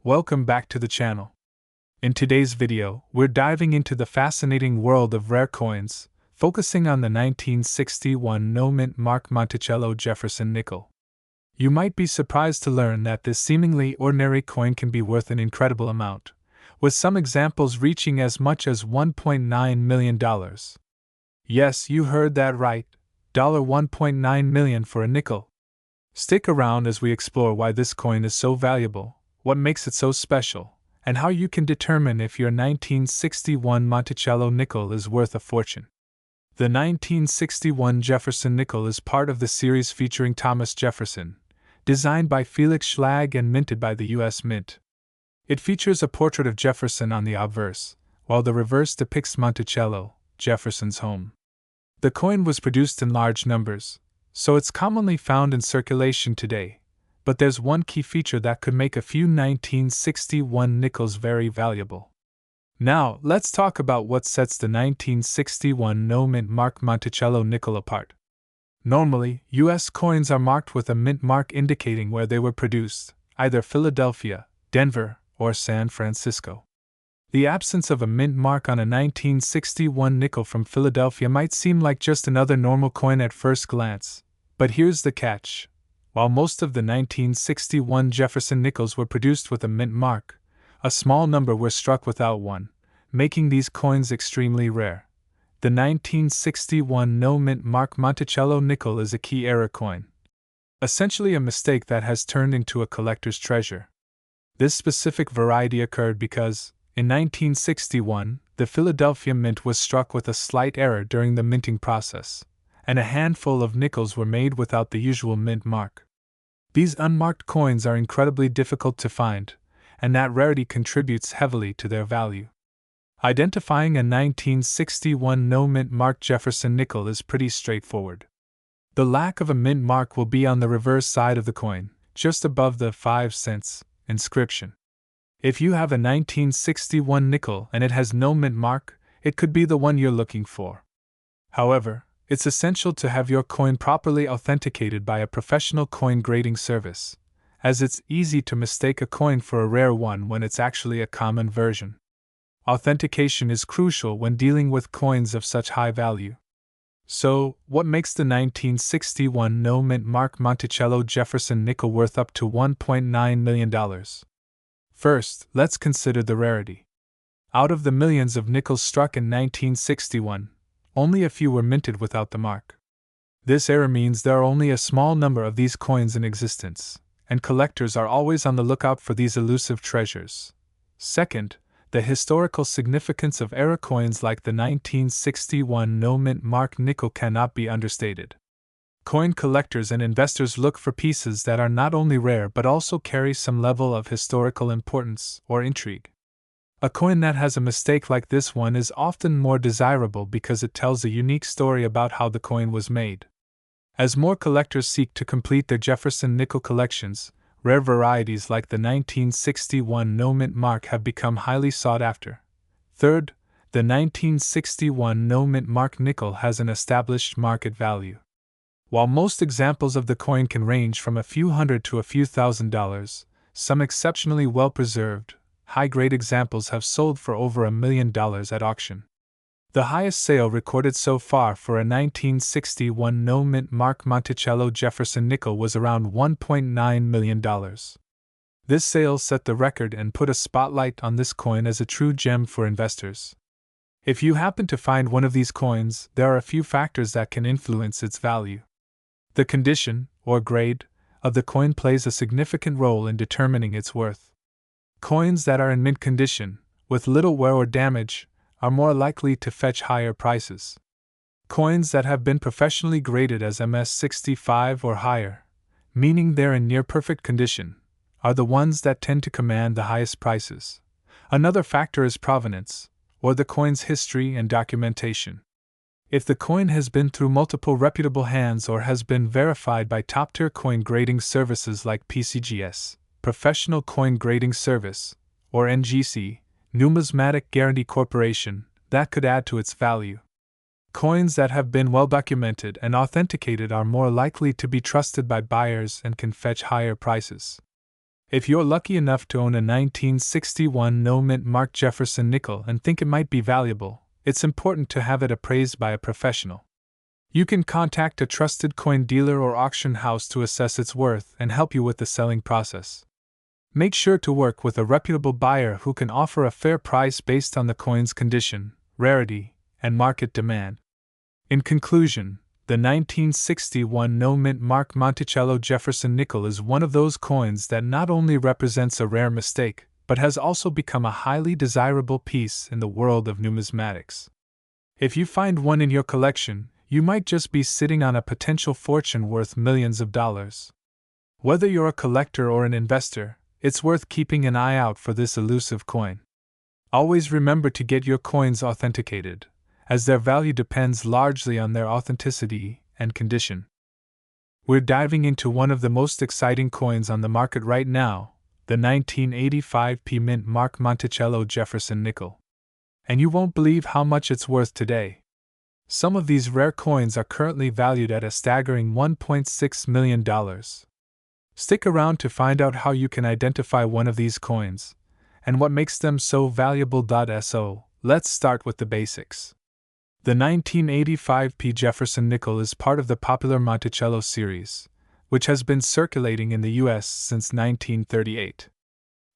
Welcome back to the channel. In today's video, we're diving into the fascinating world of rare coins, focusing on the 1961 no-mint mark Monticello Jefferson nickel. You might be surprised to learn that this seemingly ordinary coin can be worth an incredible amount, with some examples reaching as much as $1.9 million. Yes, you heard that right, $1.9 million for a nickel. Stick around as we explore why this coin is so valuable, what makes it so special, and how you can determine if your 1961 Monticello nickel is worth a fortune. The 1961 Jefferson nickel is part of the series featuring Thomas Jefferson, designed by Felix Schlag and minted by the U.S. Mint. It features a portrait of Jefferson on the obverse, while the reverse depicts Monticello, Jefferson's home. The coin was produced in large numbers, so it's commonly found in circulation today, but there's one key feature that could make a few 1961 nickels very valuable. Now, let's talk about what sets the 1961 no-mint mark Monticello nickel apart. Normally, U.S. coins are marked with a mint mark indicating where they were produced, either Philadelphia, Denver, or San Francisco. The absence of a mint mark on a 1961 nickel from Philadelphia might seem like just another normal coin at first glance, but here's the catch. While most of the 1961 Jefferson nickels were produced with a mint mark, a small number were struck without one, making these coins extremely rare. The 1961 no-mint mark Monticello nickel is a key error coin, essentially a mistake that has turned into a collector's treasure. This specific variety occurred because, in 1961, the Philadelphia Mint was struck with a slight error during the minting process, and a handful of nickels were made without the usual mint mark. These unmarked coins are incredibly difficult to find, and that rarity contributes heavily to their value. Identifying a 1961 no-mint mark Jefferson nickel is pretty straightforward. The lack of a mint mark will be on the reverse side of the coin, just above the 5 cents inscription. If you have a 1961 nickel and it has no mint mark, it could be the one you're looking for. However, it's essential to have your coin properly authenticated by a professional coin grading service, as it's easy to mistake a coin for a rare one when it's actually a common version. Authentication is crucial when dealing with coins of such high value. So, what makes the 1961 no-mint mark Monticello Jefferson nickel worth up to $1.9 million? First, let's consider the rarity. Out of the millions of nickels struck in 1961, only a few were minted without the mark. This error means there are only a small number of these coins in existence, and collectors are always on the lookout for these elusive treasures. Second, the historical significance of error coins like the 1961 no-mint mark nickel cannot be understated. Coin collectors and investors look for pieces that are not only rare but also carry some level of historical importance or intrigue. A coin that has a mistake like this one is often more desirable because it tells a unique story about how the coin was made. As more collectors seek to complete their Jefferson nickel collections, rare varieties like the 1961 no-mint mark have become highly sought after. Third, the 1961 no-mint mark nickel has an established market value. While most examples of the coin can range from a few hundred to a few $1,000s, some exceptionally well-preserved, high-grade examples have sold for over $1 million at auction. The highest sale recorded so far for a 1961 no-mint mark Monticello Jefferson nickel was around $1.9 million. This sale set the record and put a spotlight on this coin as a true gem for investors. If you happen to find one of these coins, there are a few factors that can influence its value. The condition, or grade, of the coin plays a significant role in determining its worth. Coins that are in mint condition, with little wear or damage, are more likely to fetch higher prices. Coins that have been professionally graded as MS65 or higher, meaning they're in near-perfect condition, are the ones that tend to command the highest prices. Another factor is provenance, or the coin's history and documentation. If the coin has been through multiple reputable hands or has been verified by top-tier coin grading services like PCGS, Professional Coin Grading Service, or NGC, Numismatic Guarantee Corporation, that could add to its value. Coins that have been well documented and authenticated are more likely to be trusted by buyers and can fetch higher prices. If you're lucky enough to own a 1961 no-mint marked Jefferson nickel and think it might be valuable, it's important to have it appraised by a professional. You can contact a trusted coin dealer or auction house to assess its worth and help you with the selling process. Make sure to work with a reputable buyer who can offer a fair price based on the coin's condition, rarity, and market demand. In conclusion, the 1961 no-mint mark Monticello Jefferson nickel is one of those coins that not only represents a rare mistake, but has also become a highly desirable piece in the world of numismatics. If you find one in your collection, you might just be sitting on a potential fortune worth millions of dollars. Whether you're a collector or an investor, it's worth keeping an eye out for this elusive coin. Always remember to get your coins authenticated, as their value depends largely on their authenticity and condition. We're diving into one of the most exciting coins on the market right now, the 1985 mint mark Monticello Jefferson nickel. And you won't believe how much it's worth today. Some of these rare coins are currently valued at a staggering $1.6 million. Stick around to find out how you can identify one of these coins, and what makes them so valuable. So, let's start with the basics. The 1985 Jefferson nickel is part of the popular Monticello series, which has been circulating in the U.S. since 1938.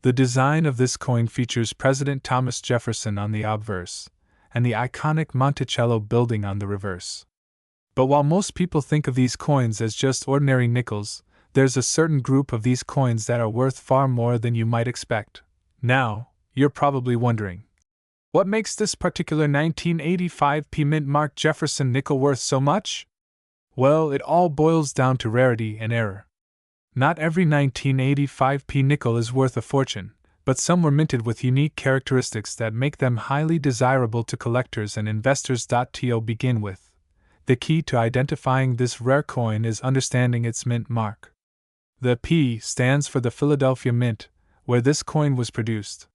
The design of this coin features President Thomas Jefferson on the obverse, and the iconic Monticello building on the reverse. But while most people think of these coins as just ordinary nickels, there's a certain group of these coins that are worth far more than you might expect. Now, you're probably wondering, what makes this particular 1985 mint mark Jefferson nickel worth so much? Well, it all boils down to rarity and error. Not every 1985 nickel is worth a fortune, but some were minted with unique characteristics that make them highly desirable to collectors and investors. To begin with, the key to identifying this rare coin is understanding its mint mark. The P stands for the Philadelphia Mint, where this coin was produced.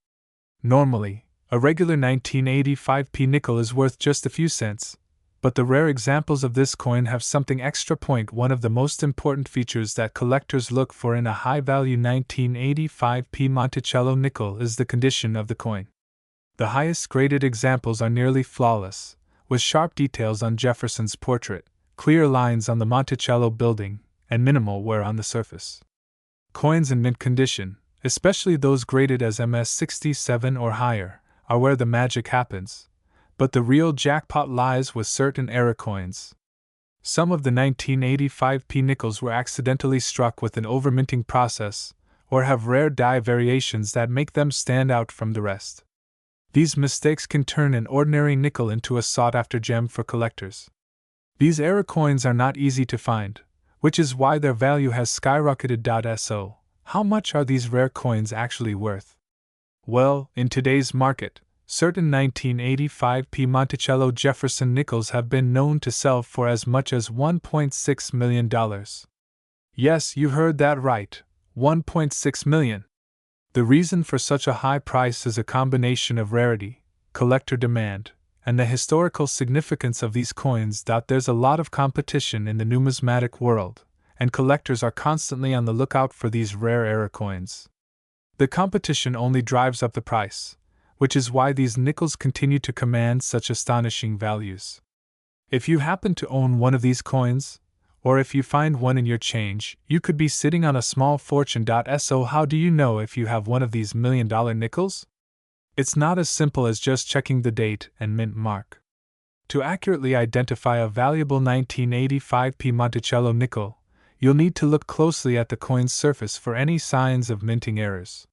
Normally, a regular 1985 nickel is worth just a few cents, but the rare examples of this coin have something extra. One of the most important features that collectors look for in a high-value 1985 Monticello nickel is the condition of the coin. The highest graded examples are nearly flawless, with sharp details on Jefferson's portrait, clear lines on the Monticello building, and minimal wear on the surface. Coins in mint condition, especially those graded as MS67 or higher, are where the magic happens, but the real jackpot lies with certain error coins. Some of the 1985 nickels were accidentally struck with an overminting process, or have rare die variations that make them stand out from the rest. These mistakes can turn an ordinary nickel into a sought-after gem for collectors. These error coins are not easy to find, which is why their value has skyrocketed. So, how much are these rare coins actually worth? Well, in today's market, certain 1985 Monticello Jefferson nickels have been known to sell for as much as $1.6 million. Yes, you heard that right, $1.6 million. The reason for such a high price is a combination of rarity, collector demand, and the historical significance of these coins. There's a lot of competition in the numismatic world, and collectors are constantly on the lookout for these rare error coins. The competition only drives up the price, which is why these nickels continue to command such astonishing values. If you happen to own one of these coins, or if you find one in your change, you could be sitting on a small fortune. So how do you know if you have one of these million-dollar nickels? It's not as simple as just checking the date and mint mark. To accurately identify a valuable 1985 Monticello nickel, you'll need to look closely at the coin's surface for any signs of minting errors.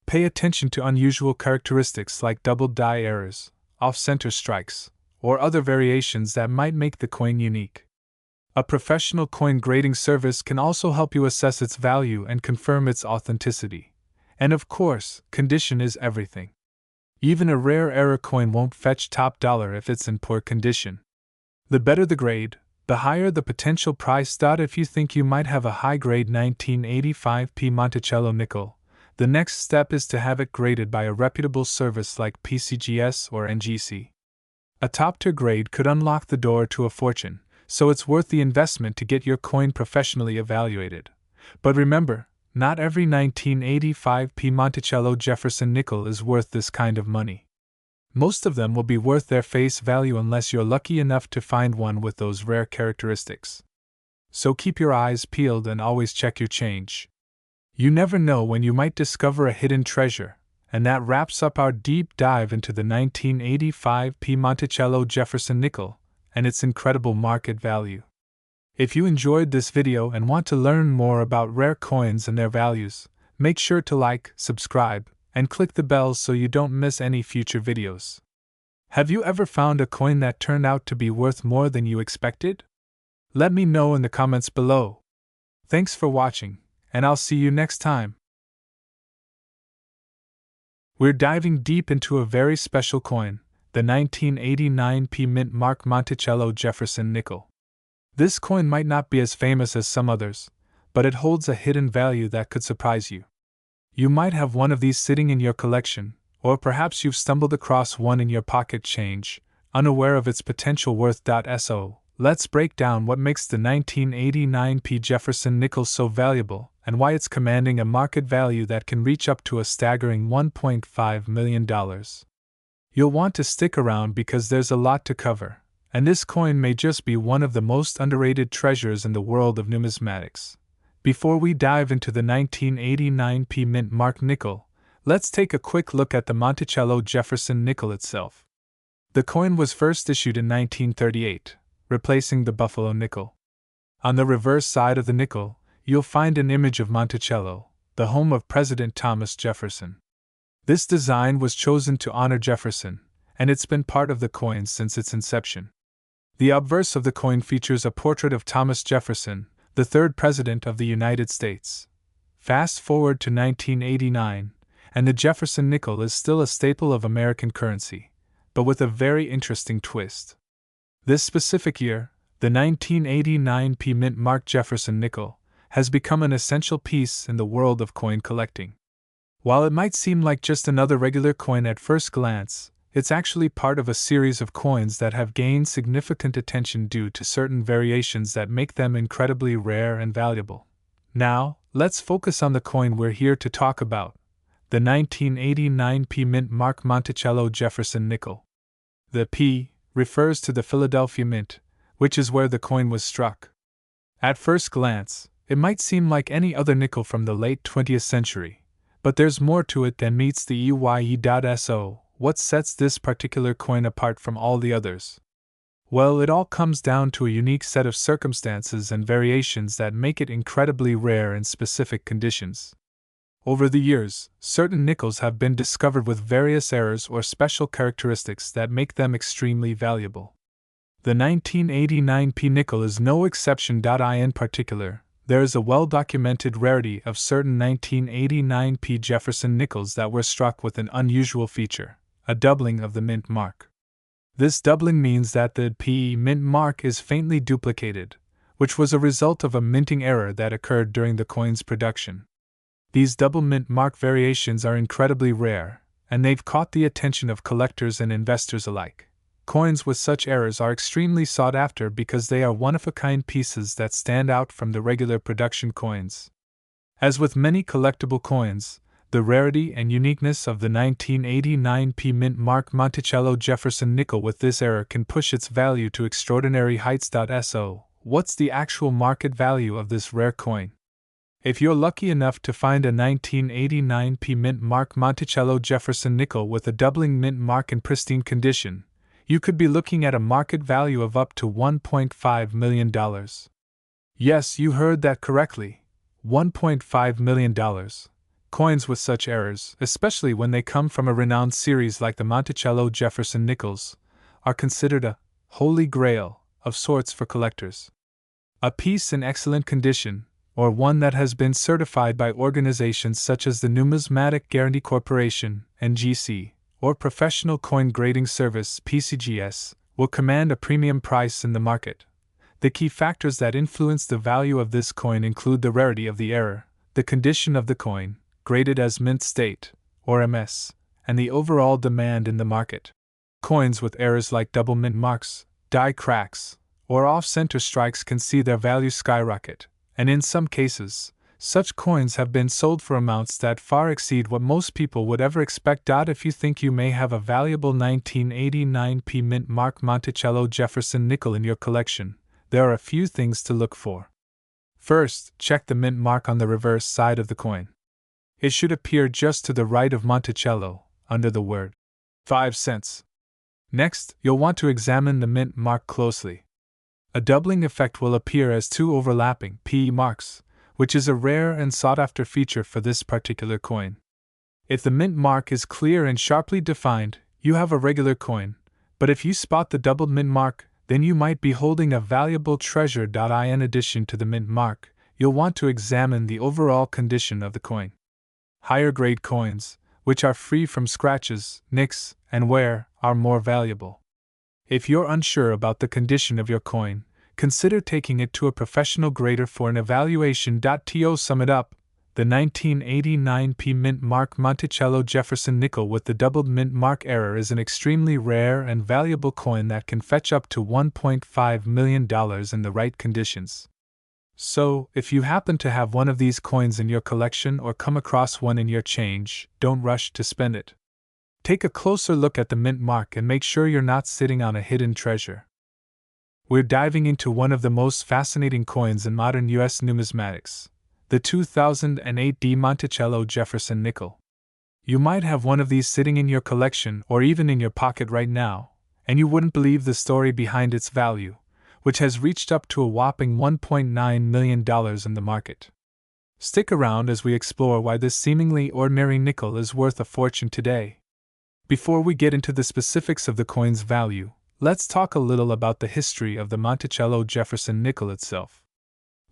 Pay attention to unusual characteristics like double die errors, off-center strikes, or other variations that might make the coin unique. A professional coin grading service can also help you assess its value and confirm its authenticity. And of course, condition is everything. Even a rare error coin won't fetch top dollar if it's in poor condition. The better the grade, the higher the potential price. If you think you might have a high-grade 1985 Monticello nickel, the next step is to have it graded by a reputable service like PCGS or NGC. A top-tier grade could unlock the door to a fortune, so it's worth the investment to get your coin professionally evaluated. But remember, not every 1985p Monticello Jefferson nickel is worth this kind of money. Most of them will be worth their face value unless you're lucky enough to find one with those rare characteristics. So keep your eyes peeled and always check your change. You never know when you might discover a hidden treasure, and that wraps up our deep dive into the 1985p Monticello Jefferson nickel and its incredible market value. If you enjoyed this video and want to learn more about rare coins and their values, make sure to like, subscribe, and click the bell so you don't miss any future videos. Have you ever found a coin that turned out to be worth more than you expected? Let me know in the comments below. Thanks for watching, and I'll see you next time. We're diving deep into a very special coin, the 1989p mint mark Monticello Jefferson nickel. This coin might not be as famous as some others, but it holds a hidden value that could surprise you. You might have one of these sitting in your collection, or perhaps you've stumbled across one in your pocket change, unaware of its potential worth. So, let's break down what makes the 1989p Jefferson nickel so valuable and why it's commanding a market value that can reach up to a staggering $1.5 million. You'll want to stick around because there's a lot to cover, and this coin may just be one of the most underrated treasures in the world of numismatics. Before we dive into the 1989p mint mark nickel, let's take a quick look at the Monticello Jefferson nickel itself. The coin was first issued in 1938, replacing the Buffalo nickel. On the reverse side of the nickel, you'll find an image of Monticello, the home of President Thomas Jefferson. This design was chosen to honor Jefferson, and it's been part of the coin since its inception. The obverse of the coin features a portrait of Thomas Jefferson, the third President of the United States. Fast forward to 1989, and the Jefferson nickel is still a staple of American currency, but with a very interesting twist. This specific year, the 1989p mint mark Jefferson nickel has become an essential piece in the world of coin collecting. While it might seem like just another regular coin at first glance, it's actually part of a series of coins that have gained significant attention due to certain variations that make them incredibly rare and valuable. Now, let's focus on the coin we're here to talk about, the 1989p mint mark Monticello Jefferson nickel. The P refers to the Philadelphia Mint, which is where the coin was struck. At first glance, it might seem like any other nickel from the late 20th century, but there's more to it than meets the eye. So, what sets this particular coin apart from all the others? Well, it all comes down to a unique set of circumstances and variations that make it incredibly rare in specific conditions. Over the years, certain nickels have been discovered with various errors or special characteristics that make them extremely valuable. The 1989p nickel is no exception. In particular, there is a well-documented rarity of certain 1989p Jefferson nickels that were struck with an unusual feature, a doubling of the mint mark. This doubling means that the P mint mark is faintly duplicated, which was a result of a minting error that occurred during the coin's production. These double mint mark variations are incredibly rare, and they've caught the attention of collectors and investors alike. Coins with such errors are extremely sought after because they are one-of-a-kind pieces that stand out from the regular production coins. As with many collectible coins, the rarity and uniqueness of the 1989p mint mark Monticello Jefferson nickel with this error can push its value to extraordinary heights. So, what's the actual market value of this rare coin? If you're lucky enough to find a 1989p mint mark Monticello Jefferson nickel with a doubling mint mark in pristine condition, you could be looking at a market value of up to $1.5 million. Yes, you heard that correctly. $1.5 million. Coins with such errors, especially when they come from a renowned series like the Monticello Jefferson Nickles, are considered a holy grail of sorts for collectors. A piece in excellent condition, or one that has been certified by organizations such as the Numismatic Guarantee Corporation, NGC, or Professional Coin Grading Service, PCGS, will command a premium price in the market. The key factors that influence the value of this coin include the rarity of the error, the condition of the coin, graded as mint state, or MS, and the overall demand in the market. Coins with errors like double mint marks, die cracks, or off-center strikes can see their value skyrocket, and in some cases, such coins have been sold for amounts that far exceed what most people would ever expect. If you think you may have a valuable 1989 P mint mark Monticello Jefferson nickel in your collection, there are a few things to look for. First, check the mint mark on the reverse side of the coin. It should appear just to the right of Monticello, under the word 5 cents. Next, you'll want to examine the mint mark closely. A doubling effect will appear as two overlapping P marks, which is a rare and sought-after feature for this particular coin. If the mint mark is clear and sharply defined, you have a regular coin, but if you spot the doubled mint mark, then you might be holding a valuable treasure. In addition to the mint mark, you'll want to examine the overall condition of the coin. Higher grade coins, which are free from scratches, nicks, and wear, are more valuable. If you're unsure about the condition of your coin, consider taking it to a professional grader for an evaluation. To sum it up, the 1989 P mint mark Monticello Jefferson nickel with the doubled mint mark error is an extremely rare and valuable coin that can fetch up to $1.5 million in the right conditions. So, if you happen to have one of these coins in your collection or come across one in your change, don't rush to spend it. Take a closer look at the mint mark and make sure you're not sitting on a hidden treasure. We're diving into one of the most fascinating coins in modern U.S. numismatics, the 2008 Monticello Jefferson nickel. You might have one of these sitting in your collection or even in your pocket right now, and you wouldn't believe the story behind its value, which has reached up to a whopping $1.9 million in the market. Stick around as we explore why this seemingly ordinary nickel is worth a fortune today. Before we get into the specifics of the coin's value, let's talk a little about the history of the Monticello Jefferson nickel itself.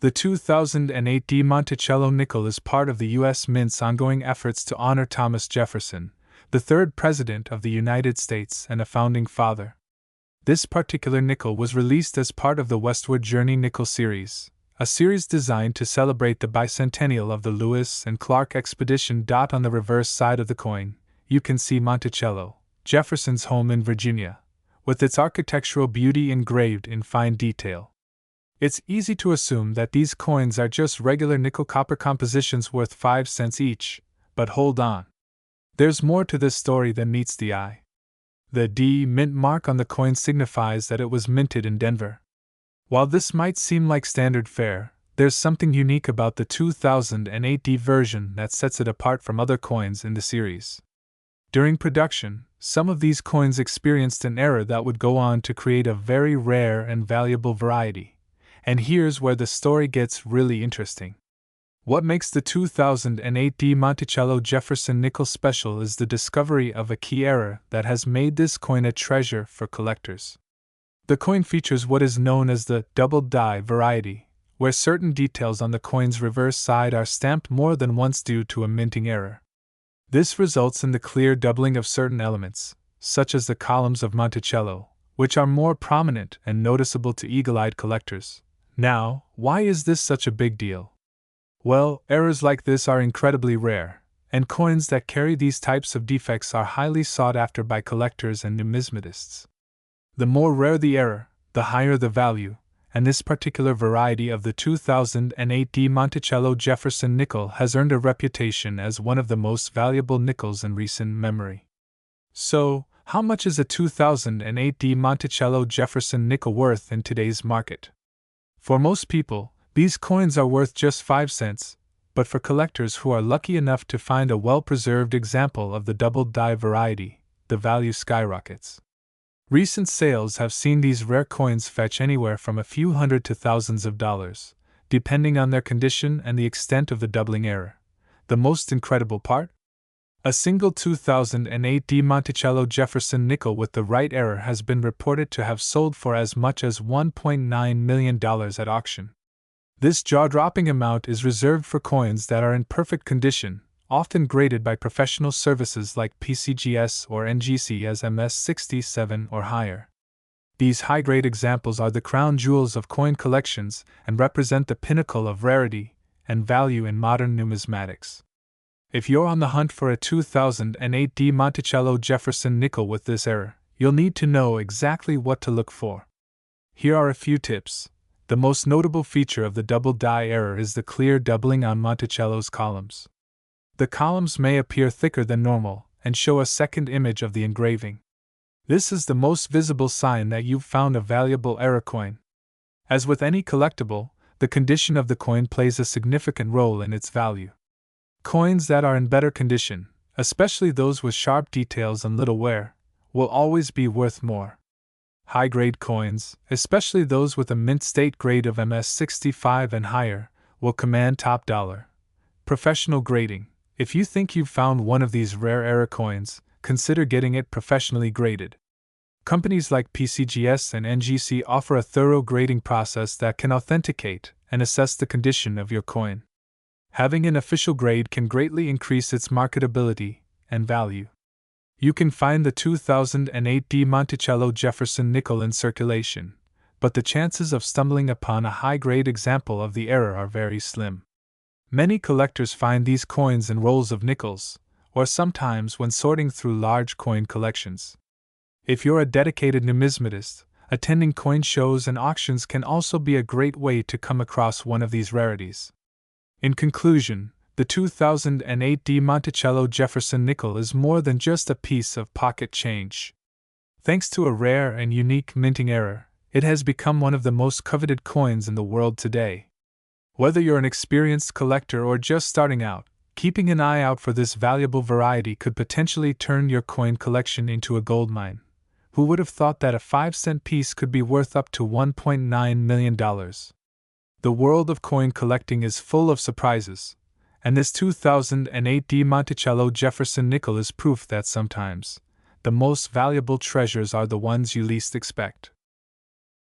The 2008 Monticello nickel is part of the U.S. Mint's ongoing efforts to honor Thomas Jefferson, the third President of the United States and a founding father. This particular nickel was released as part of the Westward Journey Nickel Series, a series designed to celebrate the bicentennial of the Lewis and Clark expedition. On the reverse side of the coin, you can see Monticello, Jefferson's home in Virginia, with its architectural beauty engraved in fine detail. It's easy to assume that these coins are just regular nickel-copper compositions worth 5 cents each, but hold on. There's more to this story than meets the eye. The D mint mark on the coin signifies that it was minted in Denver. While this might seem like standard fare, there's something unique about the 2008 D version that sets it apart from other coins in the series. During production, some of these coins experienced an error that would go on to create a very rare and valuable variety. And here's where the story gets really interesting. What makes the 2008 D Monticello Jefferson nickel special is the discovery of a key error that has made this coin a treasure for collectors. The coin features what is known as the double die variety, where certain details on the coin's reverse side are stamped more than once due to a minting error. This results in the clear doubling of certain elements, such as the columns of Monticello, which are more prominent and noticeable to eagle-eyed collectors. Now, why is this such a big deal? Well, errors like this are incredibly rare, and coins that carry these types of defects are highly sought after by collectors and numismatists. The more rare the error, the higher the value, and this particular variety of the 2008 D Monticello Jefferson nickel has earned a reputation as one of the most valuable nickels in recent memory. So, how much is a 2008 D Monticello Jefferson nickel worth in today's market? For most people, these coins are worth just 5 cents, but for collectors who are lucky enough to find a well-preserved example of the double die variety, the value skyrockets. Recent sales have seen these rare coins fetch anywhere from a few hundred to thousands of dollars, depending on their condition and the extent of the doubling error. The most incredible part? A single 2008 D Monticello Jefferson nickel with the right error has been reported to have sold for as much as $1.9 million at auction. This jaw-dropping amount is reserved for coins that are in perfect condition, often graded by professional services like PCGS or NGC as MS67 or higher. These high-grade examples are the crown jewels of coin collections and represent the pinnacle of rarity and value in modern numismatics. If you're on the hunt for a 2008 D Monticello Jefferson nickel with this error, you'll need to know exactly what to look for. Here are a few tips. The most notable feature of the double die error is the clear doubling on Monticello's columns. The columns may appear thicker than normal and show a second image of the engraving. This is the most visible sign that you've found a valuable error coin. As with any collectible, the condition of the coin plays a significant role in its value. Coins that are in better condition, especially those with sharp details and little wear, will always be worth more. High-grade coins, especially those with a mint state grade of MS65 and higher, will command top dollar. Professional grading. If you think you've found one of these rare error coins, consider getting it professionally graded. Companies like PCGS and NGC offer a thorough grading process that can authenticate and assess the condition of your coin. Having an official grade can greatly increase its marketability and value. You can find the 2008 Monticello Jefferson Nickel in circulation, but the chances of stumbling upon a high-grade example of the error are very slim. Many collectors find these coins in rolls of nickels, or sometimes when sorting through large coin collections. If you're a dedicated numismatist, attending coin shows and auctions can also be a great way to come across one of these rarities. In conclusion, the 2008 Monticello Jefferson Nickel is more than just a piece of pocket change. Thanks to a rare and unique minting error, it has become one of the most coveted coins in the world today. Whether you're an experienced collector or just starting out, keeping an eye out for this valuable variety could potentially turn your coin collection into a goldmine. Who would have thought that a 5-cent piece could be worth up to $1.9 million? The world of coin collecting is full of surprises, and this 2008 Monticello Jefferson Nickel is proof that sometimes the most valuable treasures are the ones you least expect.